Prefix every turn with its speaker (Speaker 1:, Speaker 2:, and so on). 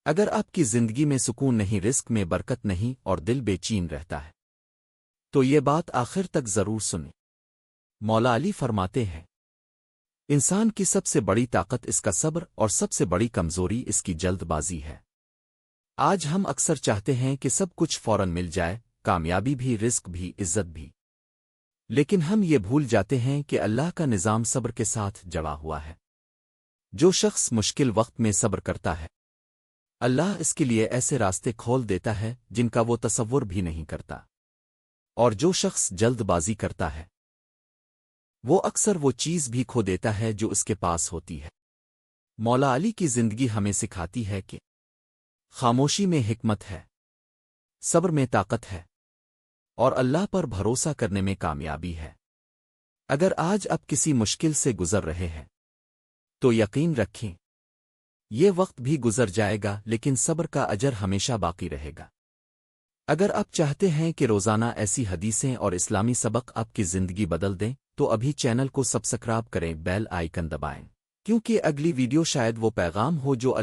Speaker 1: اگر آپ کی زندگی میں سکون نہیں، رزق میں برکت نہیں اور دل بے چین رہتا ہے تو یہ بات آخر تک ضرور سنیں۔ مولا علی فرماتے ہیں، انسان کی سب سے بڑی طاقت اس کا صبر اور سب سے بڑی کمزوری اس کی جلد بازی ہے۔ آج ہم اکثر چاہتے ہیں کہ سب کچھ فوراً مل جائے، کامیابی بھی، رزق بھی، عزت بھی، لیکن ہم یہ بھول جاتے ہیں کہ اللہ کا نظام صبر کے ساتھ جڑا ہوا ہے۔ جو شخص مشکل وقت میں صبر کرتا ہے، اللہ اس کے لیے ایسے راستے کھول دیتا ہے جن کا وہ تصور بھی نہیں کرتا، اور جو شخص جلد بازی کرتا ہے وہ اکثر وہ چیز بھی کھو دیتا ہے جو اس کے پاس ہوتی ہے۔ مولا علی کی زندگی ہمیں سکھاتی ہے کہ خاموشی میں حکمت ہے، صبر میں طاقت ہے، اور اللہ پر بھروسہ کرنے میں کامیابی ہے۔ اگر آج آپ کسی مشکل سے گزر رہے ہیں تو یقین رکھیں یہ وقت بھی گزر جائے گا، لیکن صبر کا اجر ہمیشہ باقی رہے گا۔ اگر آپ چاہتے ہیں کہ روزانہ ایسی حدیثیں اور اسلامی سبق آپ کی زندگی بدل دیں تو ابھی چینل کو سبسکرائب کریں، بیل آئیکن دبائیں، کیونکہ اگلی ویڈیو شاید وہ پیغام ہو جو اللہ